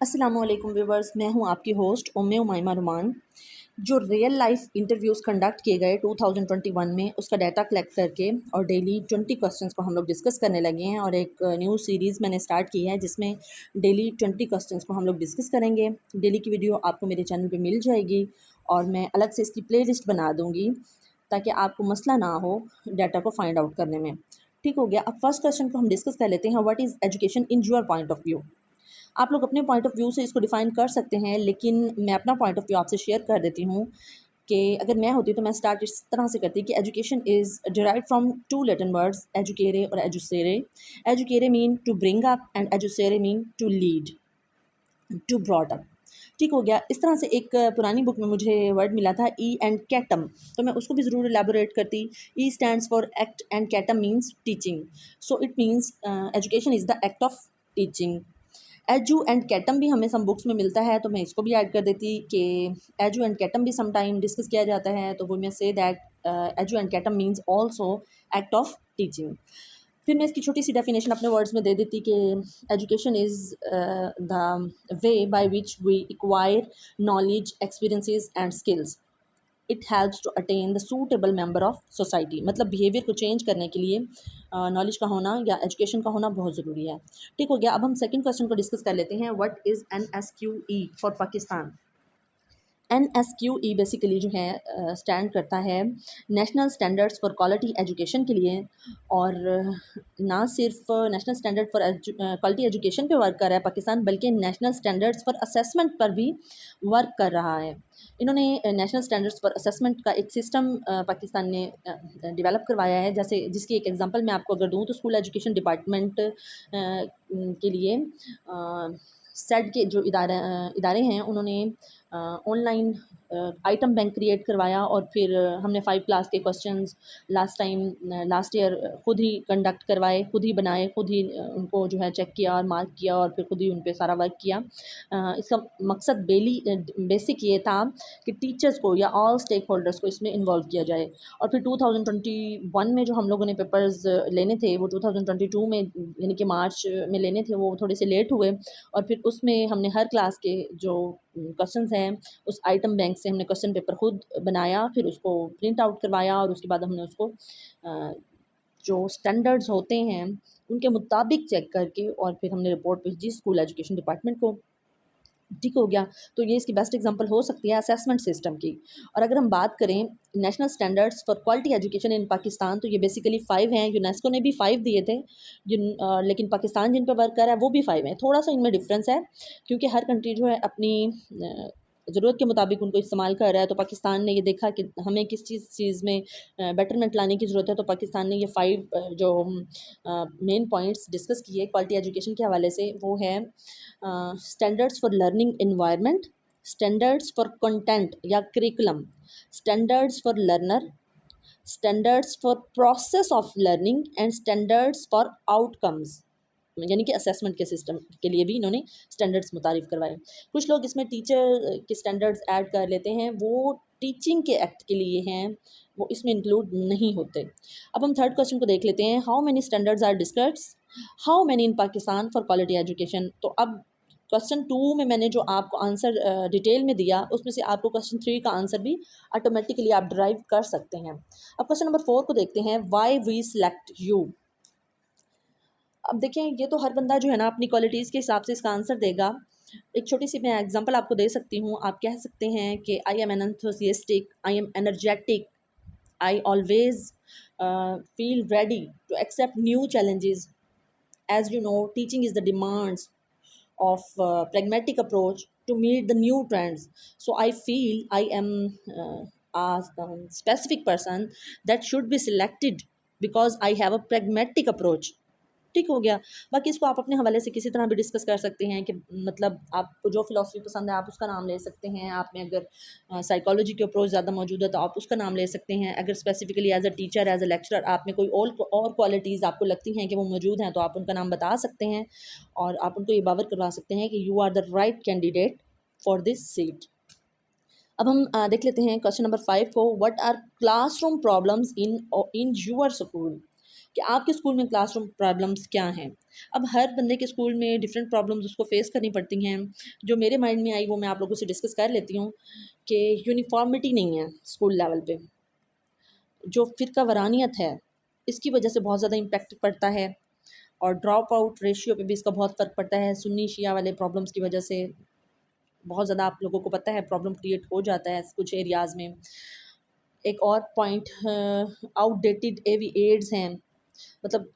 अस्सलामुअलैकुम व्यूवर्स, मैं हूं आपकी होस्ट उम्मे उमाइमा रुमान। जो रियल लाइफ इंटरव्यूज़ कंडक्ट किए गए 2021 में, उसका डाटा कलेक्ट करके और डेली 20 क्वेश्चंस को हम लोग डिस्कस करने लगे हैं। और एक न्यू सीरीज़ मैंने स्टार्ट की है जिसमें डेली 20 क्वेश्चंस को हम लोग डिस्कस करेंगे। डेली की वीडियो आपको मेरे चैनल पे मिल जाएगी और मैं अलग से इसकी प्लेलिस्ट बना दूँगी ताकि आपको मसला ना हो डाटा को फाइंड आउट करने में। ठीक हो गया। अब फर्स्ट क्वेश्चन को हम डिस्कस कर लेते हैं। What is education in your point of view? आप लोग अपने पॉइंट ऑफ व्यू से इसको डिफ़ाइन कर सकते हैं, लेकिन मैं अपना पॉइंट ऑफ व्यू आपसे शेयर कर देती हूँ कि अगर मैं होती तो मैं स्टार्ट इस तरह से करती कि education is derived from two Latin words, educare और educere. Educare mean to bring up and educere mean to lead, to brought up. ठीक हो गया। इस तरह से एक पुरानी बुक में मुझे वर्ड मिला था ई एंड कैटम, तो मैं उसको भी ज़रूर एलैबोरेट करती। E stands for act and catum means teaching. So it means education is the act of teaching. Edu and catum भी हमें सम बुक्स में मिलता है, तो मैं इसको भी ऐड कर देती कि एजू एंड कैटम भी सम टाइम डिस्कस किया जाता है, तो वो मैं say that edu and catum means also act of teaching. फिर मैं इसकी छोटी सी डेफिनेशन अपने वर्ड्स में दे देती कि education is the way by which we acquire knowledge, experiences and skills. It helps to attain the suitable member of society. मतलब बिहेवियर को चेंज करने के लिए नॉलेज का होना या एजुकेशन का होना बहुत ज़रूरी है। ठीक हो गया। अब हम सेकंड क्वेश्चन को डिस्कस कर लेते हैं। What is NSQE for Pakistan? NSQE basically जो है स्टैंड करता है national standards for quality education के लिए। और ना सिर्फ national standard for quality education पे वर्क कर रहा है पाकिस्तान, बल्कि नेशनल स्टैंडर्ड्स फॉर असेसमेंट पर भी वर्क कर रहा है। इन्होंने नेशनल स्टैंडर्ड्स फॉर असेसमेंट का एक सिस्टम पाकिस्तान ने डेवलप करवाया है। जैसे जिसकी एक एग्जांपल मैं आपको अगर दूँ तो स्कूल एजुकेशन डिपार्टमेंट के लिए सेड के जो इदारे हैं, उन्होंने ऑनलाइन आइटम बैंक क्रिएट करवाया। और फिर हमने 5 क्लास के क्वेश्चंस लास्ट ईयर खुद ही कंडक्ट करवाए, खुद ही बनाए, खुद ही उनको जो है चेक किया और मार्क किया और फिर खुद ही उन पे सारा वर्क किया। इसका मकसद बेसिक ये था कि टीचर्स को या ऑल स्टेक होल्डर्स को इसमें इन्वॉल्व किया जाए। और फिर 2021 में जो हम लोगों ने पेपर्स लेने थे, वो 2022 में यानी कि मार्च में लेने थे, वो थोड़े से लेट हुए। और फिर उसमें हमने हर क्लास के जो क्वेश्चंस हैं, उस आइटम बैंक से हमने क्वेश्चन पेपर खुद बनाया, फिर उसको प्रिंट आउट करवाया और उसके बाद हमने उसको जो स्टैंडर्ड्स होते हैं उनके मुताबिक चेक करके और फिर हमने रिपोर्ट भेजी स्कूल एजुकेशन डिपार्टमेंट को। ठीक हो गया। तो ये इसकी बेस्ट एग्जांपल हो सकती है असेसमेंट सिस्टम की। और अगर हम बात करें national standards for quality education in Pakistan, तो ये बेसिकली 5 हैं। यूनेस्को ने भी 5 दिए थे, लेकिन पाकिस्तान जिन पर वर्क कर रहा है वो भी 5 हैं। थोड़ा सा इनमें डिफरेंस है क्योंकि हर कंट्री जो है अपनी ज़रूरत के मुताबिक उनको इस्तेमाल कर रहा है। तो पाकिस्तान ने ये देखा कि हमें किस चीज़ में बेटरमेंट लाने की ज़रूरत है, तो पाकिस्तान ने ये 5 जो मेन पॉइंट्स डिस्कस किए क्वालिटी एजुकेशन के हवाले से, वो है standards for learning environment, standards for content या curriculum, standards for learner, standards for process of learning and standards for outcomes. यानी कि असेसमेंट के सिस्टम के लिए भी इन्होंने स्टैंडर्ड्स मुतारिफ करवाए। कुछ लोग इसमें टीचर के स्टैंडर्ड्स ऐड कर लेते हैं, वो टीचिंग के एक्ट के लिए हैं, वो इसमें इंक्लूड नहीं होते। अब हम थर्ड क्वेश्चन को देख लेते हैं। How many standards are discussed, how many in Pakistan for quality education? तो अब क्वेश्चन 2 में मैंने जो आपको आंसर डिटेल में दिया, उसमें से आपको क्वेश्चन 3 का आंसर भी ऑटोमेटिकली आप ड्राइव कर सकते हैं। अब क्वेश्चन नंबर 4 को देखते हैं। Why we select you? अब देखें, ये तो हर बंदा जो है ना अपनी क्वालिटीज़ के हिसाब से इसका आंसर देगा। एक छोटी सी मैं एग्जांपल आपको दे सकती हूँ। आप कह सकते हैं कि I am an enthusiastic, I am energetic, I always feel ready to accept new challenges. As you know, teaching is the demands of pragmatic approach to meet the new trends. So I feel I am a specific person that should be selected because I have a pragmatic approach. ठीक हो गया। बाकी इसको आप अपने हवाले से किसी तरह भी डिस्कस कर सकते हैं कि मतलब आपको जो फ़िलॉसफ़ी पसंद है आप उसका नाम ले सकते हैं। आप में अगर साइकोलॉजी के अप्रोच ज़्यादा मौजूद है तो आप उसका नाम ले सकते हैं। अगर specifically as a teacher, as a lecturer आप में कोई और क्वालिटीज़ आपको लगती हैं कि वो मौजूद हैं, तो आप उनका नाम बता सकते हैं और आप उनको ये बावर करवा सकते हैं कि you are the right candidate for this seat. अब हम देख लेते हैं क्वेश्चन नंबर 5 को। What are classroom problems in your school? कि आपके स्कूल में क्लासरूम प्रॉब्लम्स क्या हैं। अब हर बंदे के स्कूल में डिफरेंट प्रॉब्लम्स उसको फेस करनी पड़ती हैं। जो मेरे माइंड में आई वो मैं आप लोगों से डिस्कस कर लेती हूँ कि यूनिफॉर्मिटी नहीं है स्कूल लेवल पे, जो फ़िरका वारानियत है इसकी वजह से बहुत ज़्यादा इम्पेक्ट पड़ता है, और ड्रॉप आउट रेशियो पे भी इसका बहुत फ़र्क पड़ता है। सुन्नी शिया वाले प्रॉब्लम्स की वजह से बहुत ज़्यादा आप लोगों को पता है प्रॉब्लम क्रिएट हो जाता है कुछ एरियाज़ में। एक और पॉइंट, आउटडेटेड एवी एड्स हैं, मतलब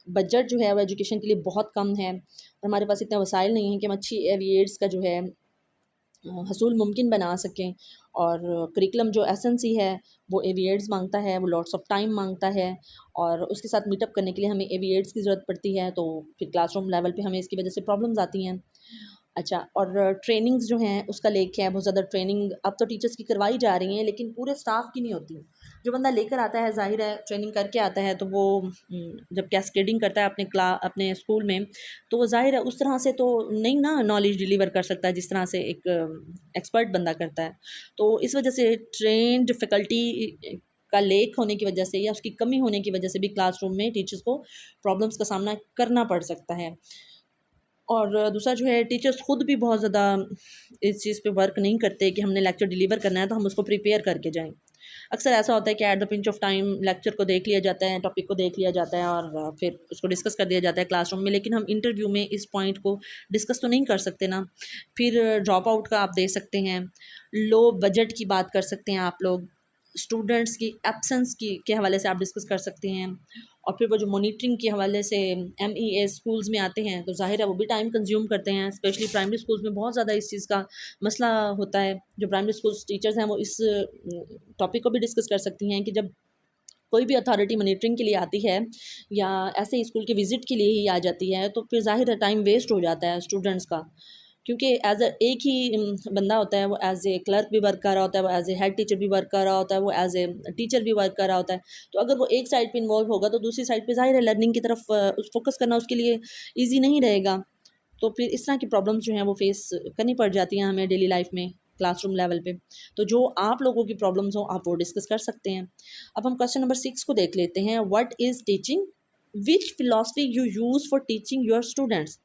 बजट जो है वो एजुकेशन के लिए बहुत कम है और हमारे पास इतना वसाइल नहीं है कि हम अच्छी एवी एड्स का जो है हसूल मुमकिन बना सकें। और करिकुलम जो एसेंसी है वो एविएट्स मांगता है, वो लॉट्स ऑफ टाइम मांगता है, और उसके साथ मीटअप करने के लिए हमें एविएट्स की ज़रूरत पड़ती है, तो फिर क्लासरूम लेवल पे हमें इसकी वजह से प्रॉब्लम्स आती हैं। अच्छा, और ट्रेनिंग्स जो हैं उसका लेके है बहुत ज़्यादा ट्रेनिंग अब तो टीचर्स की करवाई जा रही हैं, लेकिन पूरे स्टाफ की नहीं होती। जो बंदा लेकर आता है ज़ाहिर है ट्रेनिंग करके आता है, तो वो जब कैस्केडिंग करता है अपने स्कूल में, तो वो ज़ाहिर है उस तरह से तो नहीं ना नॉलेज डिलीवर कर सकता है जिस तरह से एक एक्सपर्ट बंदा करता है। तो इस वजह से ट्रेन्ड फैकल्टी का लेक होने की वजह से या उसकी कमी होने की वजह से भी क्लासरूम में टीचर्स को प्रॉब्लम्स का सामना करना पड़ सकता है। और दूसरा जो है टीचर्स ख़ुद भी बहुत ज़्यादा इस चीज़ पे वर्क नहीं करते कि हमने लेक्चर डिलीवर करना है तो हम उसको प्रिपेयर करके जाएँ। अक्सर ऐसा होता है कि at the pinch of time lecture को देख लिया जाता है, टॉपिक को देख लिया जाता है और फिर उसको डिस्कस कर दिया जाता है क्लासरूम में, लेकिन हम इंटरव्यू में इस पॉइंट को डिस्कस तो नहीं कर सकते ना। फिर ड्रॉप आउट का आप दे सकते हैं, लो बजट की बात कर सकते हैं आप लोग, स्टूडेंट्स की एब्सेंस की के हवाले से आप डिस्कस कर सकते हैं, और फिर वो जो मॉनिटरिंग के हवाले से MEA स्कूल्स में आते हैं तो ज़ाहिर है वो भी टाइम कंज्यूम करते हैं। स्पेशली प्राइमरी स्कूल्स में बहुत ज़्यादा इस चीज़ का मसला होता है। जो प्राइमरी स्कूल्स टीचर्स हैं वो इस टॉपिक को भी डिस्कस कर सकती हैं कि जब कोई भी अथॉरिटी मॉनिटरिंग के लिए आती है या ऐसे ही स्कूल के विज़िट के लिए ही आ जाती है, तो फिर ज़ाहिर है टाइम वेस्ट हो जाता है स्टूडेंट्स का, क्योंकि एक ही बंदा होता है, वो एज़ ए क्लर्क भी वर्क कर रहा होता है, वो एज़ ए हेड टीचर भी वर्क कर रहा होता है, वो एज़ ए टीचर भी वर्क कर रहा होता है। तो अगर वो एक साइड पे इन्वॉल्व होगा तो दूसरी साइड पे ज़ाहिर है लर्निंग की तरफ फोकस करना उसके लिए ईजी नहीं रहेगा। तो फिर इस तरह की प्रॉब्लम्स जो हैं वो फेस करनी पड़ जाती हैं हमें डेली लाइफ में क्लासरूम लेवल पे। तो जो आप लोगों की प्रॉब्लम्स हो आप वो डिस्कस कर सकते हैं। अब हम क्वेश्चन नंबर 6 को देख लेते हैं। What is teaching? Which philosophy you use for teaching your students?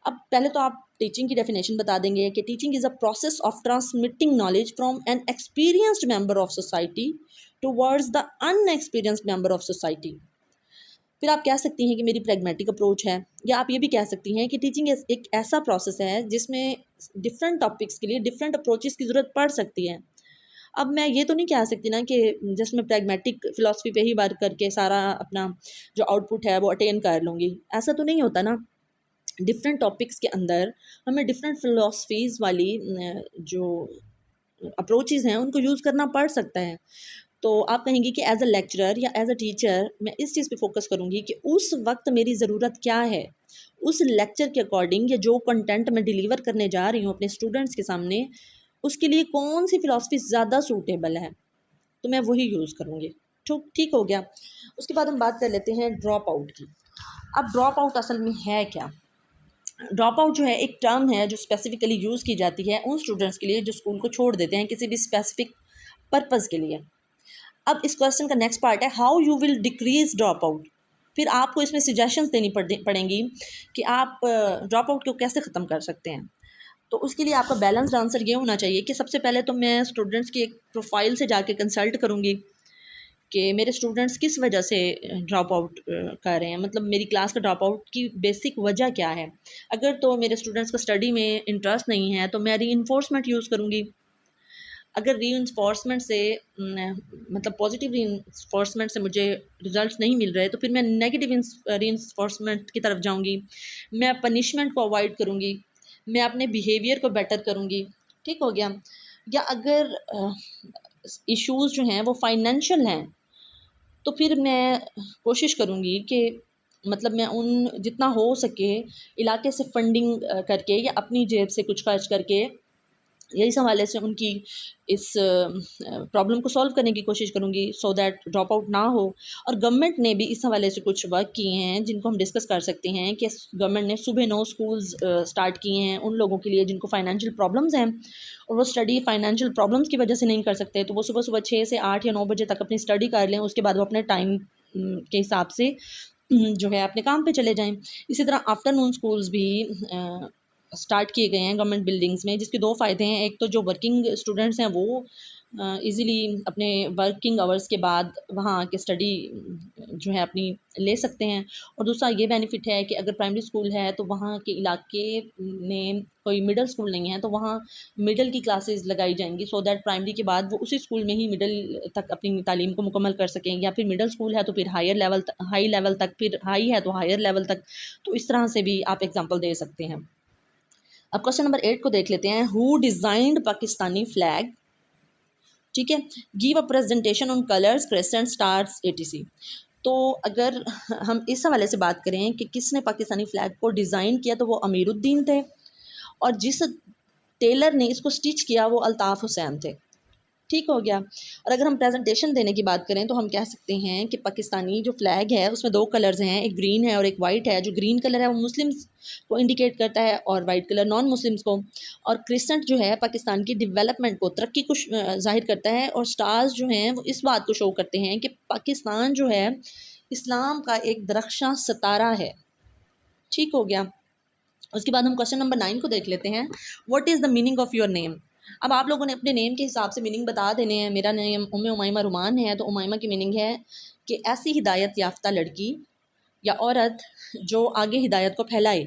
अब पहले तो आप टीचिंग की डेफिनेशन बता देंगे कि teaching is a process of transmitting knowledge from N experienced member of society towards the inexperienced member of society. फिर आप कह सकती हैं कि मेरी प्रैग्मेटिक अप्रोच है, या आप ये भी कह सकती हैं कि टीचिंग एक ऐसा प्रोसेस है जिसमें डिफरेंट टॉपिक्स के लिए डिफरेंट अप्रोचेस की ज़रूरत पड़ सकती है। अब मैं ये तो नहीं कह सकती ना कि जस्ट मैं प्रैग्मेटिक फ़िलॉसफी पे ही वर्क करके सारा अपना जो आउटपुट है वो अटेन कर लूँगी, ऐसा तो नहीं होता ना। डिफरेंट टॉपिक्स के अंदर हमें डिफरेंट फ़िलॉसफीज़ वाली जो अप्रोचेज़ हैं उनको यूज़ करना पड़ सकता है। तो आप कहेंगी कि एज़ अ लेक्चरर या एज़ अ टीचर मैं इस चीज़ पे फ़ोकस करूँगी कि उस वक्त मेरी ज़रूरत क्या है, उस लेक्चर के अकॉर्डिंग या जो कंटेंट मैं डिलीवर करने जा रही हूँ अपने स्टूडेंट्स के सामने, उसके लिए कौन सी फ़िलॉसफी ज़्यादा सूटेबल है, तो मैं वही यूज़ करूँगी। ठीक हो गया। उसके बाद हम बात कर लेते हैं ड्रॉप आउट की। अब ड्रॉप आउट असल में है क्या? ड्रॉप आउट जो है एक टर्म है जो स्पेसिफिकली यूज़ की जाती है उन स्टूडेंट्स के लिए जो स्कूल को छोड़ देते हैं किसी भी स्पेसिफिक पर्पज़ के लिए। अब इस क्वेश्चन का नेक्स्ट पार्ट है, how you will decrease drop out. फिर आपको इसमें सजेशंस देनी पड़ेंगी कि आप ड्रॉप आउट को कैसे ख़त्म कर सकते हैं। तो उसके लिए आपका बैलेंस्ड आंसर ये होना चाहिए कि सबसे पहले तो मैं स्टूडेंट्स की एक प्रोफाइल से जाके कंसल्ट करूँगी कि मेरे स्टूडेंट्स किस वजह से ड्रॉप आउट कर रहे हैं, मतलब मेरी क्लास का ड्रॉप आउट की बेसिक वजह क्या है। अगर तो मेरे स्टूडेंट्स का स्टडी में इंटरेस्ट नहीं है तो मैं रीइंफोर्समेंट यूज़ करूँगी। अगर रीइंफोर्समेंट से मतलब पॉजिटिव रीइंफोर्समेंट से मुझे रिजल्ट्स नहीं मिल रहे तो फिर मैं नेगेटिव रीइंफोर्समेंट की तरफ जाऊँगी। मैं पनिशमेंट को अवॉइड करूँगी, मैं अपने बिहेवियर को बेटर करूँगी। ठीक हो गया। या अगर इश्यूज़ जो हैं वो फाइनेंशियल हैं तो फिर मैं कोशिश करूँगी कि मतलब मैं उन जितना हो सके इलाके से फंडिंग करके या अपनी जेब से कुछ खर्च करके यही हवाले से उनकी इस प्रॉब्लम को सॉल्व करने की कोशिश करूँगी सो दैट ड्रॉप आउट ना हो। और गवर्नमेंट ने भी इस हवाले से कुछ वर्क किए हैं जिनको हम डिस्कस कर सकते हैं कि गवर्नमेंट ने सुबह 9 स्कूल्स स्टार्ट किए हैं उन लोगों के लिए जिनको फाइनेंशियल प्रॉब्लम्स हैं और वो स्टडी फाइनेंशियल प्रॉब्लम्स की वजह से नहीं कर सकते, तो वो सुबह सुबह 6 से 8 या 9 बजे तक अपनी स्टडी कर लें, उसके बाद वो अपने टाइम के हिसाब से जो है अपने काम पे चले जाएं। इसी तरह आफ्टरनून स्कूल्स भी स्टार्ट किए गए हैं गवर्नमेंट बिल्डिंग्स में, जिसके दो फ़ायदे हैं। एक तो जो वर्किंग स्टूडेंट्स हैं वो इजीली अपने वर्किंग आवर्स के बाद वहाँ आके स्टडी जो है अपनी ले सकते हैं। और दूसरा ये बेनिफिट है कि अगर प्राइमरी स्कूल है तो वहाँ के इलाके में कोई मिडल स्कूल नहीं है, तो वहाँ मिडल की क्लासेस लगाई जाएंगी, सो दैट प्राइमरी के बाद वो उसी स्कूल में ही मिडल तक अपनी तालीम को मुकम्मल कर सकें। या फिर मिडल स्कूल है तो फिर हाई लेवल तक, फिर हाई है तो हायर लेवल तक। तो इस तरह से भी आप एग्जांपल दे सकते हैं। अब क्वेश्चन नंबर 8 को देख लेते हैं। Who designed Pakistani flag? ठीक है, give a presentation on colours, crescent, stars, etc. तो अगर हम इस हवाले से बात करें कि किसने पाकिस्तानी फ्लैग को डिज़ाइन किया, तो वो अमीरुद्दीन थे, और जिस टेलर ने इसको स्टिच किया वो अल्ताफ़ हुसैन थे। ठीक हो गया। और अगर हम प्रेजेंटेशन देने की बात करें तो हम कह सकते हैं कि पाकिस्तानी जो फ्लैग है उसमें दो कलर्स हैं, एक ग्रीन है और एक वाइट है। जो ग्रीन कलर है वो मुस्लिम्स को इंडिकेट करता है और वाइट कलर नॉन मुस्लिम्स को। और क्रिसेंट जो है पाकिस्तान की डेवलपमेंट को, तरक्की को जाहिर करता है। और स्टार्स जो हैं वो इस बात को शो करते हैं कि पाकिस्तान जो है इस्लाम का एक दरख्शां सितारा है। ठीक हो गया। उसके बाद हम क्वेश्चन नंबर 9 को देख लेते हैं। What is the meaning of your name? अब आप लोगों ने अपने नेम के हिसाब से मीनिंग बता देने हैं। मेरा नेम उम्मे रुमान है, तो उमैमा की मीनिंग है कि ऐसी हिदायत याफ्ता लड़की या औरत जो आगे हिदायत को फैलाए।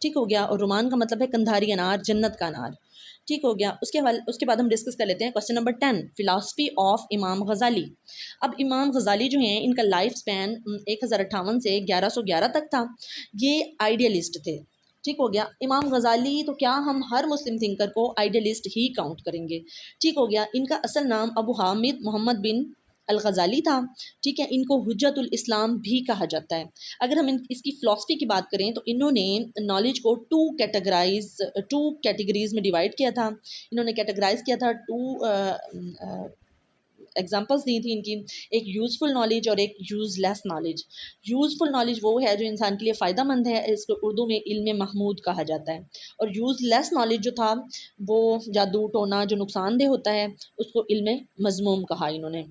ठीक हो गया। और रुमान का मतलब है कंधारी अनार, जन्नत का अनार। ठीक हो गया। उसके बाद हम डिस्कस कर लेते हैं क्वेश्चन नंबर 10, फ़िलासफ़ी ऑफ इमाम गज़ाली। अब इमाम गज़ाली जो हैं इनका लाइफ स्पैन 1058 से 1111 तक था। ये आइडियलिस्ट थे। ठीक हो गया। इमाम गज़ाली तो क्या, हम हर मुस्लिम थिंकर को आइडियलिस्ट ही काउंट करेंगे। ठीक हो गया। इनका असल नाम अबू हामिद मोहम्मद बिन अल गज़ाली था। ठीक है। इनको हुज्जतुल इस्लाम भी कहा जाता है। अगर हम इसकी फ़िलासफ़ी की बात करें तो इन्होंने नॉलेज को टू कैटेगरीज़ में डिवाइड किया था। इन्होंने कैटेगराइज़ किया था एग्जांपल्स दी थी इनकी, एक यूज़फुल नॉलेज और एक यूज़लेस नॉलेज। यूज़फुल नॉलेज वो है जो इंसान के लिए फ़ायदा मंद है, इसको उर्दू में इल्म महमूद कहा जाता है। और यूज़लेस नॉलेज जो था वो जादू टोना जो नुकसानदेह होता है उसको इल्म मज़मूम कहा इन्होंने।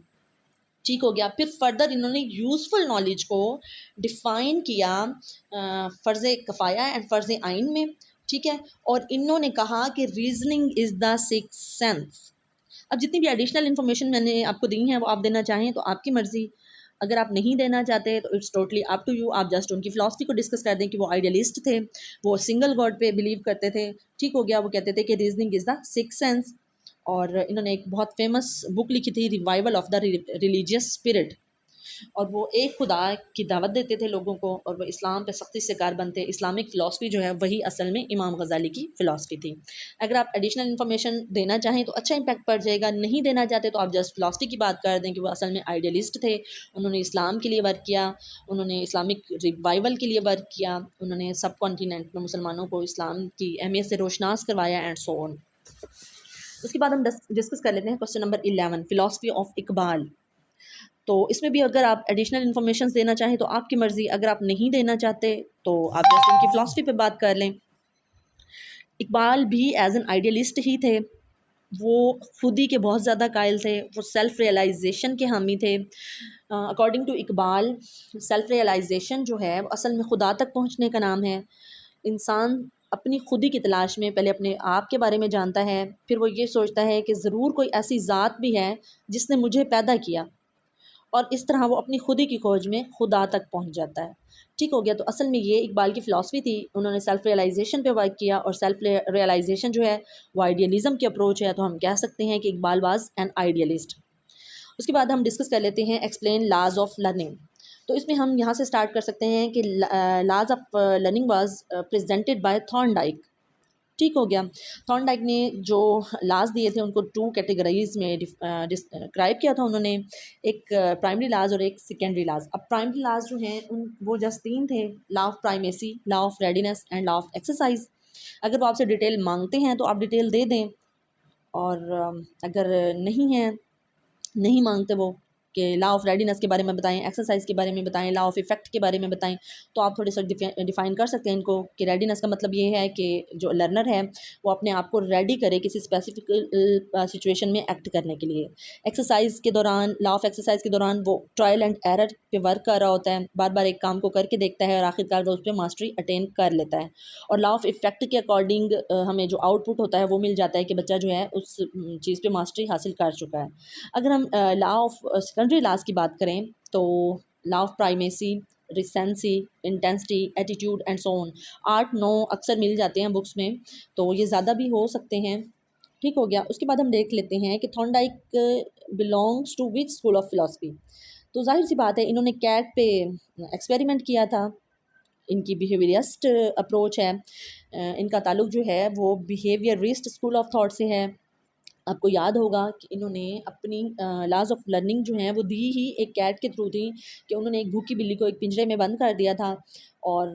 ठीक हो गया। फिर फर्दर इन्होंने यूज़फुल नॉलेज को डिफ़ाइन किया फ़र्ज़ कफ़ाया एंड फ़र्ज़ आइन में। ठीक है। और इन्होंने कहा कि reasoning is the sixth sense. अब जितनी भी एडिशनल इन्फॉर्मेशन मैंने आपको दी हैं वो आप देना चाहें तो आपकी मर्ज़ी, अगर आप नहीं देना चाहते तो it's totally up to you. आप जस्ट उनकी फ़िलासफ़ी को डिस्कस कर दें कि वो आइडियलिस्ट थे, वो सिंगल गॉड पे बिलीव करते थे। ठीक हो गया। वो कहते थे कि reasoning is the sixth sense. और इन्होंने एक बहुत फेमस बुक लिखी थी, revival of the religious spirit. और वो एक खुदा की दावत देते थे लोगों को, और वो इस्लाम पे सख्ती से कारबंद थे। इस्लामिक फ़िलासफ़ी जो है वही असल में इमाम गज़ाली की फ़िलासफ़ी थी। अगर आप एडिशनल इन्फॉर्मेशन देना चाहें तो अच्छा इम्पैक्ट पड़ जाएगा, नहीं देना चाहते तो आप जस्ट फ़िलासफ़ी की बात कर दें कि वो असल में आइडियलिस्ट थे। उन्होंने इस्लाम के लिए वर्क किया, उन्होंने इस्लामिक रिवाइवल के लिए वर्क किया, उन्होंने सब कॉन्टिनेंट में मुसलमानों को इस्लाम की अहमियत से रोशनास करवाया एंड सो ऑन। उसके बाद हम डिस्कस कर लेते हैं question number 11, philosophy of Iqbal. तो इसमें भी अगर आप एडिशनल इन्फॉर्मेशन देना चाहें तो आपकी मर्ज़ी, अगर आप नहीं देना चाहते तो आप जस्ट उनकी फ़िलासफ़ी पे बात कर लें। इकबाल भी एज एन आइडियलिस्ट ही थे। वो खुद ही के बहुत ज़्यादा कायल थे, वो सेल्फ़ रियलाइजेशन के हामी थे। According to Iqbal, self realisation जो है वो असल में खुदा तक पहुँचने का नाम है। इंसान अपनी खुदी की तलाश में पहले अपने आप के बारे में जानता है, फिर वो ये सोचता है कि ज़रूर कोई ऐसी ज़ात भी है जिसने मुझे पैदा किया, और इस तरह वो अपनी खुदी की खोज में खुदा तक पहुंच जाता है। ठीक हो गया। तो असल में ये इकबाल की फ़िलासफ़ी थी। उन्होंने सेल्फ़ रियलाइजेशन पे वर्क किया, और सेल्फ़ रियलाइजेशन जो है वो आइडियलिज़म की अप्रोच है, तो हम कह सकते हैं कि इकबाल वाज एन आइडियलिस्ट। उसके बाद हम डिस्कस कर लेते हैं एक्सप्लेन लाज ऑफ लर्निंग। तो इसमें हम यहाँ से स्टार्ट कर सकते हैं कि लाज of learning was presented by Thorndike. ठीक हो गया। थॉर्नडाइक ने जो लाज दिए थे उनको टू कैटेगरीज में डिस्क्राइब किया था उन्होंने, एक प्राइमरी लाज और एक सेकेंडरी लाज। अब प्राइमरी लाज जो हैं उन वो जस्ट तीन थे, law of primacy, law of readiness and law of exercise. अगर वो आपसे डिटेल मांगते हैं तो आप डिटेल दे दें, और अगर नहीं है, नहीं मांगते वो, कि लॉ ऑफ रेडीनेस के बारे में बताएं, एक्सरसाइज के बारे में बताएं, लॉ ऑफ इफेक्ट के बारे में बताएं, तो आप थोड़े सा डिफाइन कर सकते हैं इनको कि रेडीनेस का मतलब ये है कि जो लर्नर है वो अपने आप को रेडी करे किसी स्पेसिफिक सिचुएशन में एक्ट करने के लिए। एक्सरसाइज के दौरान, लॉ ऑफ एक्सरसाइज के दौरान वो ट्रायल एंड एरर पे वर्क कर रहा होता है, बार बार एक काम को करके देखता है और आखिरकार वो उस पर मास्टरी अटेन कर लेता है। और लॉ ऑफ इफेक्ट के अकॉर्डिंग हमें जो आउटपुट होता है वो मिल जाता है कि बच्चा जो है उस चीज़ पे मास्टरी हासिल कर चुका है। अगर हम लॉ ऑफ सेकेंडरी लॉज की बात करें तो law of primacy, recency, intensity, attitude and so on, 8-9 अक्सर मिल जाते हैं बुक्स में, तो ये ज़्यादा भी हो सकते हैं। ठीक हो गया। उसके बाद हम देख लेते हैं कि Thorndike belongs to which school of philosophy. तो जाहिर सी बात है इन्होंने कैट पे एक्सपेरिमेंट किया था, इनकी बिहेवियरिस्ट अप्रोच है, इनका ताल्लुक जो है वो बिहेवियरिस्ट स्कूल ऑफ थॉट से है। आपको याद होगा कि इन्होंने अपनी लॉज ऑफ लर्निंग जो हैं वो दी ही एक कैट के थ्रू थी कि उन्होंने एक भूखी बिल्ली को एक पिंजरे में बंद कर दिया था और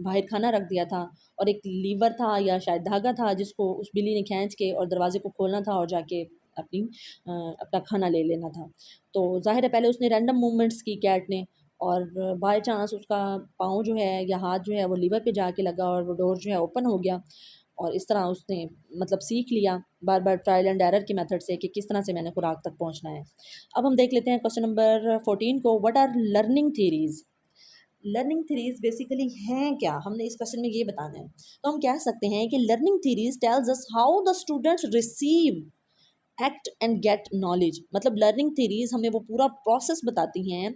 बाहर खाना रख दिया था, और एक लीवर था या शायद धागा था जिसको उस बिल्ली ने खींच के और दरवाजे को खोलना था और जाके अपना खाना ले लेना था। तो ज़ाहिर है पहले उसने रैंडम मूवमेंट्स की कैट ने, और बाय चांस उसका पाँव जो है या हाथ जो है वो लीवर पे जाके लगा और वो डोर जो है ओपन हो गया, और इस तरह उसने मतलब सीख लिया बार बार ट्रायल एंड एरर की मेथड से कि किस तरह से मैंने खुराक तक पहुंचना है। अब हम देख लेते हैं क्वेश्चन नंबर 14 को, what are learning theories. Learning theories basically हैं क्या, हमने इस क्वेश्चन में ये बताना है। तो हम कह सकते हैं कि learning theories tells us how the students receive, act and get knowledge. मतलब लर्निंग थ्योरीज हमें वो पूरा प्रोसेस बताती हैं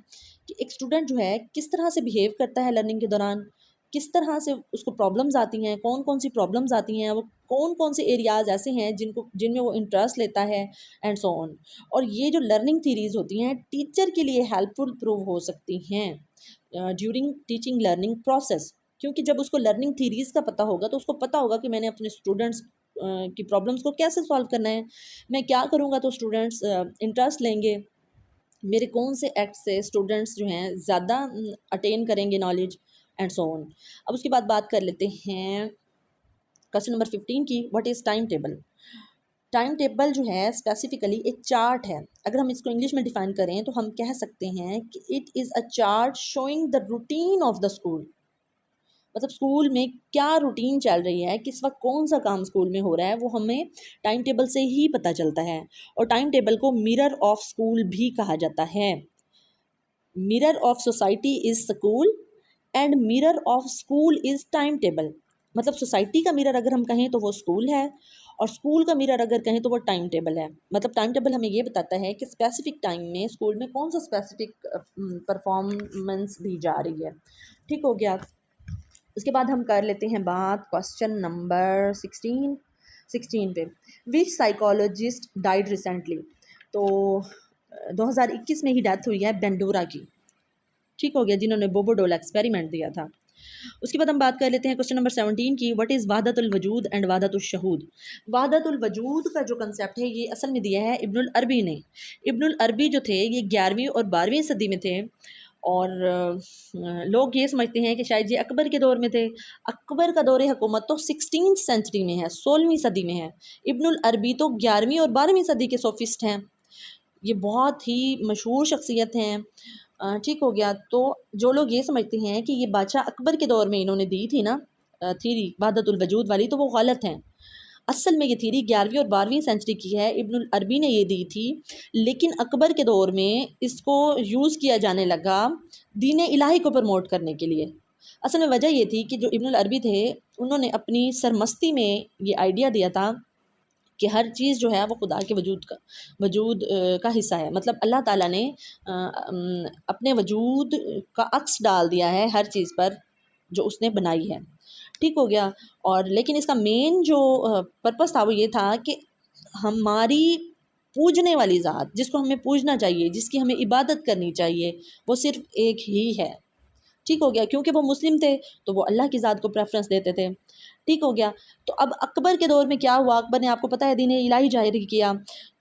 कि एक स्टूडेंट जो है किस तरह से बिहेव करता है लर्निंग के दौरान, किस तरह से उसको प्रॉब्लम्स आती हैं, कौन कौन सी प्रॉब्लम्स आती हैं, वो कौन कौन से एरियाज ऐसे हैं जिनमें वो इंटरेस्ट लेता है, एंड सो ऑन। और ये जो लर्निंग थ्योरीज होती हैं टीचर के लिए हेल्पफुल प्रूव हो सकती हैं ड्यूरिंग टीचिंग लर्निंग प्रोसेस, क्योंकि जब उसको लर्निंग थ्योरीज का पता होगा तो उसको पता होगा कि मैंने अपने स्टूडेंट्स की प्रॉब्लम्स को कैसे सॉल्व करना है, मैं क्या करूँगा तो स्टूडेंट्स इंटरेस्ट लेंगे, मेरे कौन से एक्ट से स्टूडेंट्स जो हैं ज़्यादा अटेन करेंगे नॉलेज, एंड सो ऑन। अब उसके बाद बात कर लेते हैं क्वेश्चन नंबर 15 की, what is time table. Time table जो है स्पेसिफिकली एक चार्ट है। अगर हम इसको इंग्लिश में डिफाइन करें तो हम कह सकते हैं कि it is a chart showing the routine of the school. मतलब स्कूल में क्या रूटीन चल रही है, किस वक्त कौन सा काम स्कूल में हो रहा है, वो हमें टाइम टेबल से ही पता चलता है। और टाइम टेबल को मिरर ऑफ स्कूल भी कहा जाता है। Mirror of society is school and mirror of school is time table. मतलब सोसाइटी का मिरर अगर हम कहें तो वो स्कूल है, और स्कूल का मिरर अगर कहें तो वो टाइम टेबल है। मतलब टाइम टेबल हमें ये बताता है कि स्पेसिफिक टाइम में स्कूल में कौन सा स्पेसिफिक परफॉर्मेंस दी जा रही है। ठीक हो गया। उसके बाद हम कर लेते हैं बात क्वेश्चन नंबर 16 पे, विच साइकोलॉजिस्ट डाइड रिसेंटली। तो 2021 में ही डेथ हुई है बेंडोरा की। ठीक हो गया, जिन्होंने बोबोडोल एक्सपेरिमेंट दिया था। उसके बाद हम बात कर लेते हैं क्वेश्चन नंबर 17 की, व्हाट इज़ वहदतुल वजूद एंड वहदतुल शहूद। वहदतुल वजूद का जो कंसेप्ट है ये असल में दिया है इब्नुल अरबी ने। इब्नुल अरबी जो थे ये 11वीं और 12वीं सदी में थे, और लोग ये समझते हैं कि शायद ये अकबर के दौर में थे। अकबर का दौर हुकूमत तो 16वीं सेंचुरी में है, 16वीं सदी में है। इब्नुल अरबी तो 11वीं और 12वीं सदी के सोफिस्ट हैं, ये बहुत ही मशहूर शख्सियत हैं। ठीक हो गया। तो जो लोग ये समझते हैं कि ये बादशाह अकबर के दौर में इन्होंने दी थी ना थीरी वहदतुल वजूद वाली, तो वो गलत हैं। असल में ये थीरी 11वीं और 12वीं सेंचुरी की है, इब्नुल अरबी ने ये दी थी, लेकिन अकबर के दौर में इसको यूज़ किया जाने लगा दीन इलाही को प्रमोट करने के लिए। असल में वजह ये थी कि जो इब्नुल अरबी थे उन्होंने अपनी सरमस्ती में ये आइडिया दिया था कि हर चीज़ जो है वो खुदा के वजूद का हिस्सा है। मतलब अल्लाह ताला ने अपने वजूद का अक्स डाल दिया है हर चीज़ पर जो उसने बनाई है। ठीक हो गया। और लेकिन इसका मेन जो पर्पस था वो ये था कि हमारी पूजने वाली ज़ात, जिसको हमें पूजना चाहिए, जिसकी हमें इबादत करनी चाहिए, वो सिर्फ़ एक ही है। ठीक हो गया। क्योंकि वो मुस्लिम थे तो वो अल्लाह की ज़ात को प्रेफरेंस देते थे। ठीक हो गया। तो अब अकबर के दौर में क्या हुआ, अकबर ने आपको पता है दीन इलाही जारी किया,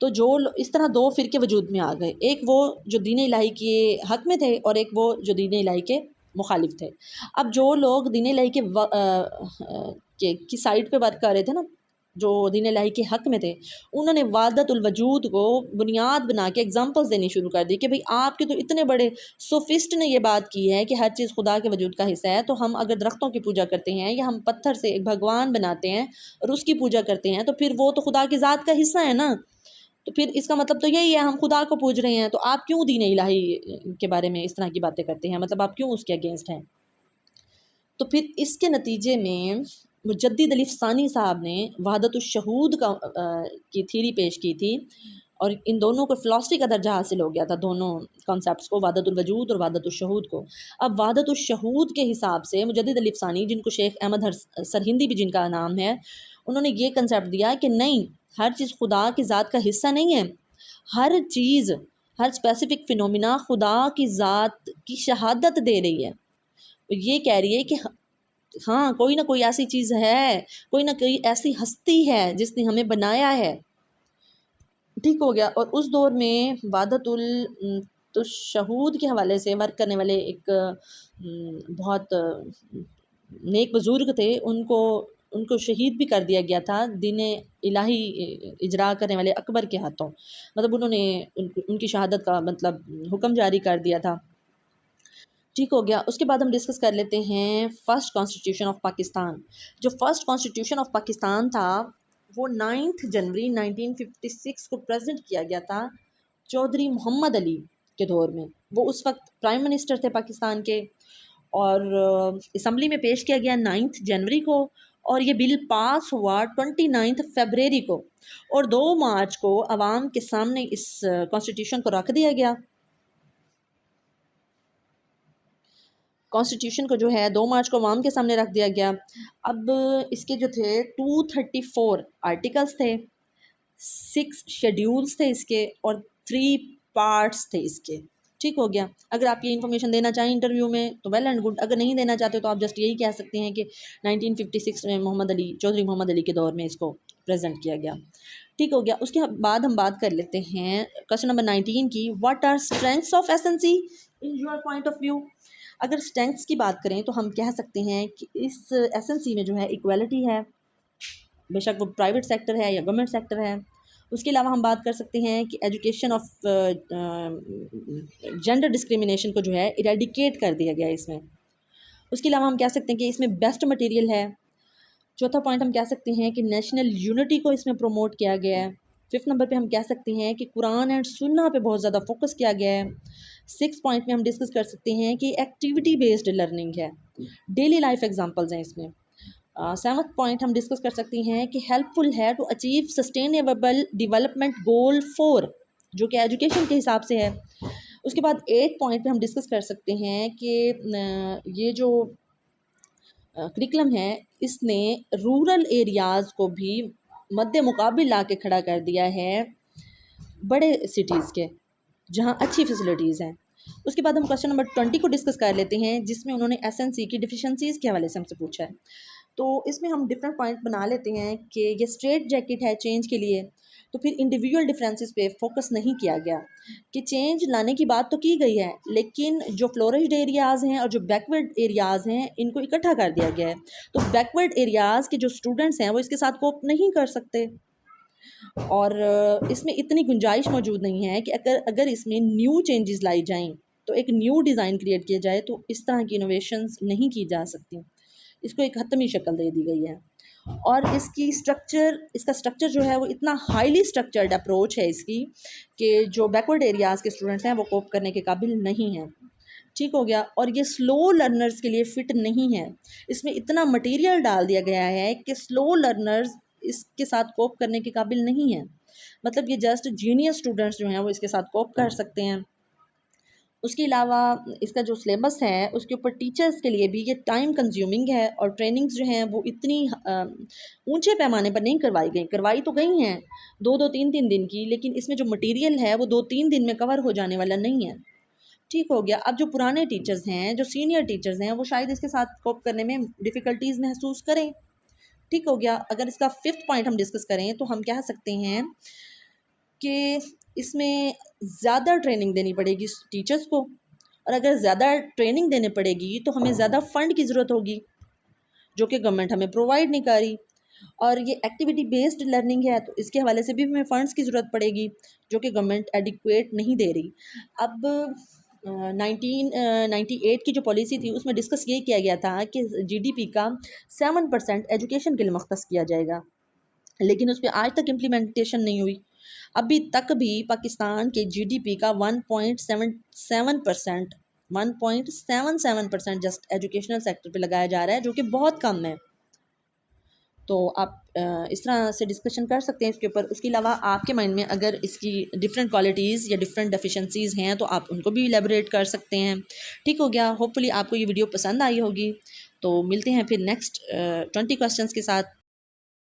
तो इस तरह दो फ़िरके वजूद में आ गए, एक वो जो दीन इलाही के हक़ में थे और एक वो जो दीन इलाही के मुखालिफ थे। अब जो लोग दीन इलाही की साइड पे वर्क कर रहे थे ना, जो दीन इलाही के हक़ में थे, उन्होंने वाहदतुल वजूद को बुनियाद बना के एग्जांपल्स देनी शुरू कर दी कि भाई आपके तो इतने बड़े सोफिस्ट ने ये बात की है कि हर चीज़ खुदा के वजूद का हिस्सा है, तो हम अगर दरख्तों की पूजा करते हैं या हम पत्थर से एक भगवान बनाते हैं और उसकी पूजा करते हैं, तो फिर वो तो खुदा की ज़ात का हिस्सा है ना। तो फिर इसका मतलब तो यही है, हम खुदा को पूज रहे हैं, तो आप क्यों दीन इलाही के बारे में इस तरह की बातें करते हैं, मतलब आप क्यों उसके अगेंस्ट हैं। तो फिर इसके नतीजे में मुजद्दिद अली फ़सानी साहब ने वहदतुश्शहूद की थ्योरी पेश की थी, और इन दोनों को फ़िलासफ़ी का दर्जा हासिल हो गया था, दोनों कॉन्सेप्ट्स को, वहदतुल वजूद और वहदतुश्शहूद को। अब वहदतुश्शहूद के हिसाब से मुजद्दिद अली फ़सानी, जिनको शेख अहमद सरहिंदी भी जिनका नाम है, उन्होंने ये कंसेप्ट दिया कि नहीं, हर चीज़ खुदा की ज़ात का हिस्सा नहीं है। हर चीज़, हर स्पेसिफ़िक फ़िनोमिना खुदा की ज़ात की शहादत दे रही है। ये कह रही है कि हाँ, कोई ना कोई ऐसी चीज़ है, कोई ना कोई ऐसी हस्ती है जिसने हमें बनाया है। ठीक हो गया। और उस दौर में वादतुल तो शहूद के हवाले से वर्क करने वाले एक बहुत नेक बुज़ुर्ग थे, उनको उनको शहीद भी कर दिया गया था दीन इलाही इजरा करने वाले अकबर के हाथों। मतलब उन्होंने उनकी शहादत का मतलब हुक्म जारी कर दिया था। ठीक हो गया। उसके बाद हम डिस्कस कर लेते हैं फ़र्स्ट कॉन्स्टिट्यूशन ऑफ पाकिस्तान। जो फ़र्स्ट कॉन्स्टिट्यूशन ऑफ पाकिस्तान था, वो 9 जनवरी 1956 को प्रेजेंट किया गया था चौधरी मोहम्मद अली के दौर में। वो उस वक्त प्राइम मिनिस्टर थे पाकिस्तान के, और असम्बली में पेश किया गया 9 जनवरी को, और ये बिल पास हुआ 29 फरवरी को, और 2 मार्च को आवाम के सामने इस कॉन्स्टिट्यूशन को रख दिया गया। कॉन्स्टिट्यूशन को जो है 2 मार्च को अवाम के सामने रख दिया गया। अब इसके जो थे 234 आर्टिकल्स थे, 6 शेड्यूल्स थे इसके, और 3 पार्ट्स थे इसके। ठीक हो गया। अगर आप ये इन्फॉर्मेशन देना चाहें इंटरव्यू में तो वेल एंड गुड, अगर नहीं देना चाहते तो आप जस्ट यही कह सकते हैं कि 1956 में चौधरी मोहम्मद अली के दौर में इसको प्रेजेंट किया गया। ठीक हो गया। उसके बाद हम बात कर लेते हैं क्वेश्चन नंबर 19 की, what are strengths of SNC in your point of view. अगर स्ट्रेंथ्स की बात करें तो हम कह सकते हैं कि इस एसएनसी में जो है इक्वालिटी है, बेशक वो प्राइवेट सेक्टर है या गवर्नमेंट सेक्टर है। उसके अलावा हम बात कर सकते हैं कि एजुकेशन ऑफ जेंडर डिस्क्रिमिनेशन को जो है इरेडिकेट कर दिया गया है इसमें। उसके अलावा हम कह सकते हैं कि इसमें बेस्ट मटेरियल है। चौथा पॉइंट हम कह सकते हैं कि नेशनल यूनिटी को इसमें प्रमोट किया गया है। 5th नंबर पे हम कह सकते हैं कि कुरान एंड सुन्ना पे बहुत ज़्यादा फोकस किया गया है। 6th पॉइंट में हम डिस्कस कर सकते हैं कि एक्टिविटी बेस्ड लर्निंग है, डेली लाइफ एग्जांपल्स हैं इसमें। 7th पॉइंट हम डिस्कस कर सकते हैं कि हेल्पफुल है to achieve sustainable development goal 4, जो कि एजुकेशन के हिसाब से है। उसके बाद 8th पॉइंट पे हम डिस्कस कर सकते हैं कि ये जो करिकुलम है, इसने रूरल एरियाज़ को भी मद्दे मुकाबिल ला के खड़ा कर दिया है बड़े सिटीज़ के, जहाँ अच्छी फैसिलिटीज़ हैं। उसके बाद हम क्वेश्चन नंबर 20 को डिस्कस कर लेते हैं, जिसमें उन्होंने एसएनसी की डिफिशेंसीज़ के हवाले से हमसे पूछा है। तो इसमें हम डिफरेंट पॉइंट बना लेते हैं कि ये स्ट्रेट जैकेट है चेंज के लिए, तो फिर इंडिविजुअल डिफरेंसेस पे फोकस नहीं किया गया। कि चेंज लाने की बात तो की गई है, लेकिन जो फ्लोरिश्ड एरियाज़ हैं और जो बैकवर्ड एरियाज़ हैं, इनको इकट्ठा कर दिया गया है। तो बैकवर्ड एरियाज़ के जो स्टूडेंट्स हैं वो इसके साथ कोप नहीं कर सकते, और इसमें इतनी गुंजाइश मौजूद नहीं है कि अगर अगर इसमें न्यू चेंजेस लाई जाएं, तो एक न्यू डिज़ाइन क्रिएट किया जाए, तो इस तरह की इनोवेशंस नहीं की जा सकती। इसको एक हतमी शक्ल दे दी गई है, और इसका स्ट्रक्चर जो है वो इतना हाईली स्ट्रक्चर्ड अप्रोच है इसकी, कि जो बैकवर्ड एरियाज़ के स्टूडेंट्स हैं वो कोप करने के काबिल नहीं हैं। ठीक हो गया। और ये स्लो लर्नर्स के लिए फ़िट नहीं है। इसमें इतना मटेरियल डाल दिया गया है कि स्लो लर्नर्स इसके साथ कोप करने के काबिल नहीं है। मतलब ये जस्ट जीनियस स्टूडेंट्स जो हैं वो इसके साथ कोप कर सकते हैं। उसके अलावा इसका जो सिलेबस है उसके ऊपर टीचर्स के लिए भी ये टाइम कंज्यूमिंग है, और ट्रेनिंग्स जो हैं वो इतनी ऊंचे पैमाने पर नहीं करवाई तो गई हैं 2-2 3-3 दिन की, लेकिन इसमें जो मटेरियल है वो 2-3 दिन में कवर हो जाने वाला नहीं है। ठीक हो गया। अब जो पुराने टीचर्स हैं, जो सीनियर टीचर्स हैं, वो शायद इसके साथ कोप करने में डिफ़िकल्टीज़ महसूस करें। ठीक हो गया। अगर इसका 5th पॉइंट हम डिस्कस करें तो हम कह सकते हैं कि इसमें ज़्यादा ट्रेनिंग देनी पड़ेगी टीचर्स को, और अगर ज़्यादा ट्रेनिंग देने पड़ेगी तो हमें ज़्यादा फ़ंड की ज़रूरत होगी, जो कि गवर्नमेंट हमें प्रोवाइड नहीं कर रही। और ये एक्टिविटी बेस्ड लर्निंग है, तो इसके हवाले से भी हमें फ़ंड्स की ज़रूरत पड़ेगी जो कि गवर्नमेंट एडिक्वेट नहीं दे रही। अब 1998 की जो पॉलिसी थी उसमें डिस्कस ये किया गया था कि जीडीपी का 7% एजुकेशन के लिए मख्तस किया जाएगा, लेकिन उस पर आज तक इम्प्लीमेंटेशन नहीं हुई। अभी तक भी पाकिस्तान के जीडीपी का 1.77% 1.77% जस्ट एजुकेशनल सेक्टर पे लगाया जा रहा है, जो कि बहुत कम है। तो आप इस तरह से डिस्कशन कर सकते हैं इसके ऊपर। उसके अलावा आपके माइंड में अगर इसकी डिफरेंट क्वालिटीज़ या डिफरेंट डेफिशिएंसीज़ हैं तो आप उनको भी इलेबोरेट कर सकते हैं। ठीक हो गया। होपफुली आपको ये वीडियो पसंद आई होगी। तो मिलते हैं फिर नेक्स्ट 20 क्वेश्चंस के साथ।